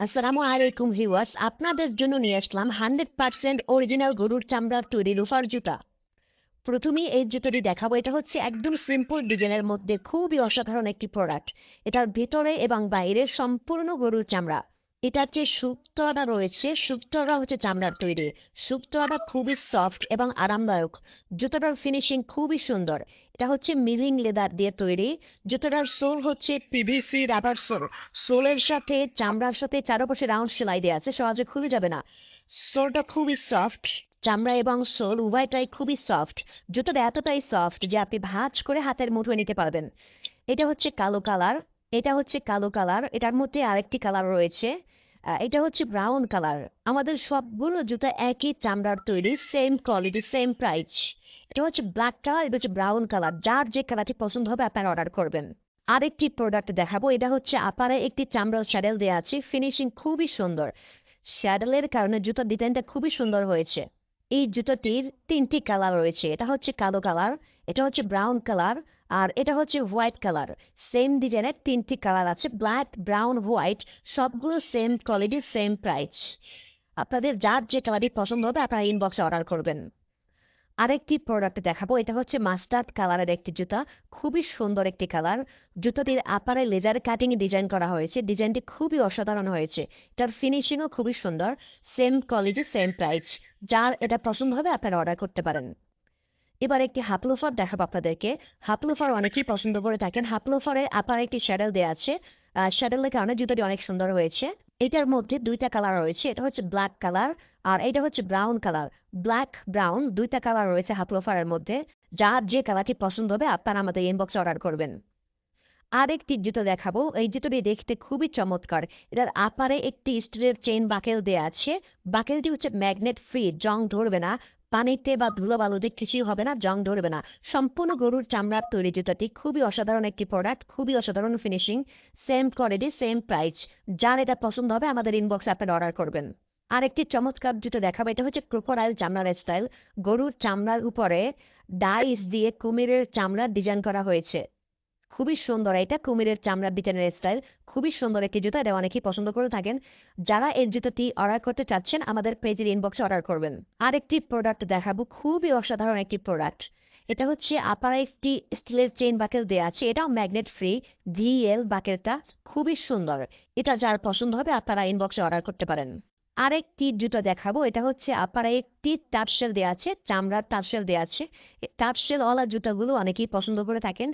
আসসালামু আলাইকুম ভিউয়ার্স, আপনাদের জন্য নিয়ে আসলাম 100% অরিজিনাল গরুর চামড়ার তৈরি লোফার জুতা। প্রথমেই এই জুতোটি দেখাবো। এটা হচ্ছে একদম সিম্পল ডিজাইনের মধ্যে খুবই অসাধারণ একটি প্রোডাক্ট। এটার ভেতরে এবং বাইরে সম্পূর্ণ গরুর চামড়া। এটার যে শুকতরা রয়েছে, শুকতরা হচ্ছে চামড়ার তৈরি। শুকতরাটা খুবই সফট এবং আরামদায়ক। জুতোটার ফিনিশিং খুবই সুন্দর। এটা হচ্ছে মিলিং লেদার দিয়ে তৈরি। জুতোটার সোল হচ্ছে পিভিসি রাবার সোল। সোলের সাথে চামড়ার সাথে চারপাশে রাউন্ড সেলাই দেওয়া আছে, সহজে খুলে যাবে না। সোলটা খুবই সফট। চামড়া এবং সোল উভয়টাই খুবই সফট। জুতোটা এতটাই সফট যে আপনি ভাঁজ করে হাতের মুঠোয় নিতে পারবেন। এটা হচ্ছে কালো কালার। এটা হচ্ছে কালো কালার। এটার মধ্যে আরেকটি কালার রয়েছে। এটা হচ্ছে ব্রাউন কালার। আমাদের সবগুলো জুতা একই চামড়ার তৈরি, সেম কোয়ালিটি, সেম প্রাইস। এটা হচ্ছে ব্ল্যাক কালার, এটা হচ্ছে ব্রাউন কালার। যার যে কালারটি পছন্দ হবে আপনারা অর্ডার করবেন। আরেকটি প্রোডাক্ট দেখাবো। এটা হচ্ছে আপারে একটি চামড়ার স্যাডেল দেওয়া আছে, ফিনিশিং খুবই সুন্দর। স্যাডেলের কারণে জুতার ডিজাইনটা খুবই সুন্দর হয়েছে। এই জুতোটির ৩টি কালার রয়েছে। এটা হচ্ছে কালো কালার, এটা হচ্ছে ব্রাউন কালার, আর এটা হচ্ছে হোয়াইট কালার। সেম ডিজাইনের ৩টি কালার আছে, ব্ল্যাক, ব্রাউন, হোয়াইট। সবগুলো সেম কোয়ালিটি, সেম প্রাইস। আপনাদের যার যে কালারটি পছন্দ হবে আপনারা ইনবক্সে অর্ডার করবেন। আরেকটি প্রোডাক্ট দেখাবো। এটা হচ্ছে মাস্টার্ড কালারের একটি জুতা। খুবই সুন্দর একটি কালার। জুতাটির আপারে লেজার কাটিং ডিজাইন করা হয়েছে। ডিজাইনটি খুবই অসাধারণ হয়েছে। এটার ফিনিশিংও খুবই সুন্দর। Same quality, same price. যার এটা পছন্দ হবে আপনারা অর্ডার করতে পারেন। এবার একটি হাফ লোফার দেখাবো আপনাদেরকে। হাফ লোফার অনেকেই পছন্দ করে থাকেন। হাফ লোফারে আপার একটি শ্যাডেল দেওয়া আছে। শ্যাডেলের কারণে জুতাটি অনেক সুন্দর হয়েছে। এটার মধ্যে ২টা কালার রয়েছে। এটা হচ্ছে ব্ল্যাক কালার, আর এটা হচ্ছে ব্রাউন কালার। ব্ল্যাক, ব্রাউন ২টা কালার রয়েছে হাফ লোফারের মধ্যে। যার যে কালারটি পছন্দ হবে আপনারা আমাদের ইনবক্সে অর্ডার করবেন। আরেকটি জুতো দেখাবো। এই জুতোটি দেখতে খুবই চমৎকার। এটার আপারে একটি স্টিলের চেইন বাকেল দেয়া আছে। বাকেলটি হচ্ছে ম্যাগনেট ফ্রি, জং ধরবে না। পানিতে বা ধুলোবালুতে কিছুই হবে না, জং ধরবে না। সম্পূর্ণ গরুর চামড়ার তৈরি জুতাটি খুবই অসাধারণ একটি প্রোডাক্ট, খুবই অসাধারণ finishing. Same quality, same price. যার এটা পছন্দ হবে আমাদের ইনবক্সে আপনারা অর্ডার করবেন। আরেকটি চমৎকার জুতো দেখাবো। এটা হচ্ছে ক্রোকোডাইল চামড়ার স্টাইল। গরুর চামড়ার উপরে ডাইস দিয়ে কুমিরের চামড়ার ডিজাইন করা হয়েছে। খুবই সুন্দর। এটা কুমিরের চামড়ার ডিজাইনের স্টাইল। খুবই সুন্দর একটি জুতা। এটা অনেকেই পছন্দ করে থাকেন। যারা এই জুতাটি অর্ডার করতে চাচ্ছেন আমাদের পেজের ইনবক্সে অর্ডার করবেন। আরেকটি প্রোডাক্ট দেখাবো, খুবই অসাধারণ একটি প্রোডাক্ট। এটা হচ্ছে আপারে একটি স্টিলের চেইন বাকেল দেওয়া আছে। এটাও ম্যাগনেট ফ্রি। ভিএল বাকেলটা খুবই সুন্দর। এটা যার পছন্দ হবে আপনারা ইনবক্সে অর্ডার করতে পারেন। আরেকটি জুতো দেখাবো। এটা হচ্ছে আপারে একটি টার্সেল দেওয়া আছে, চামড়ার টার্সেল দেওয়া আছে। টার্সেল ওয়ালা জুতাগুলো অনেকেই পছন্দ করে থাকেন।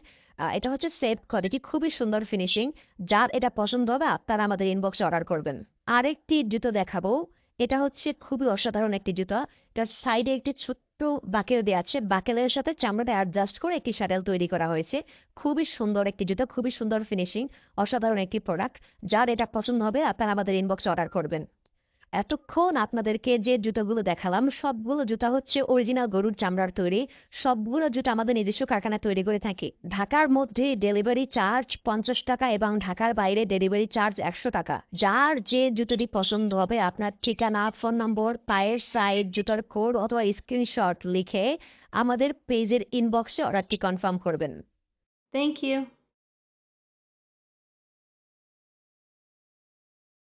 এটা হচ্ছে সেফ কোয়ালিটি, খুবই সুন্দর ফিনিশিং। যার এটা পছন্দ হবে আপনারা আমাদের ইনবক্সে অর্ডার করবেন। আরেকটি জুতো দেখাবো। এটা হচ্ছে খুবই অসাধারণ একটি জুতা। এটার সাইডে একটি ছোট্ট বাকেল দেওয়া আছে। বাকেলের সাথে চামড়াটা অ্যাডজাস্ট করে একটি স্যাডেল তৈরি করা হয়েছে। খুবই সুন্দর একটি জুতা, খুবই সুন্দর ফিনিশিং। অসাধারণ একটি প্রোডাক্ট। যার এটা পছন্দ হবে আপনারা আমাদের ইনবক্সে অর্ডার করবেন। এতক্ষণ আপনাদেরকে যে জুতাগুলো দেখালাম সবগুলো জুতা হচ্ছে অরিজিনাল গরুর চামড়ার তৈরি। সবগুলো জুতা আমাদের নিজস্ব কারখানায় তৈরি করে থাকি। ঢাকার মধ্যে ডেলিভারি চার্জ ৫০ টাকা এবং ঢাকার বাইরে ডেলিভারি চার্জ ১০০ টাকা। যার যে জুতোটি পছন্দ হবে আপনার ঠিকানা, ফোন নম্বর, পায়ের সাইজ, জুতার কোড অথবা স্ক্রিনশট লিখে আমাদের পেজের ইনবক্সে অর্ডারটি কনফার্ম করবেন। Thank you.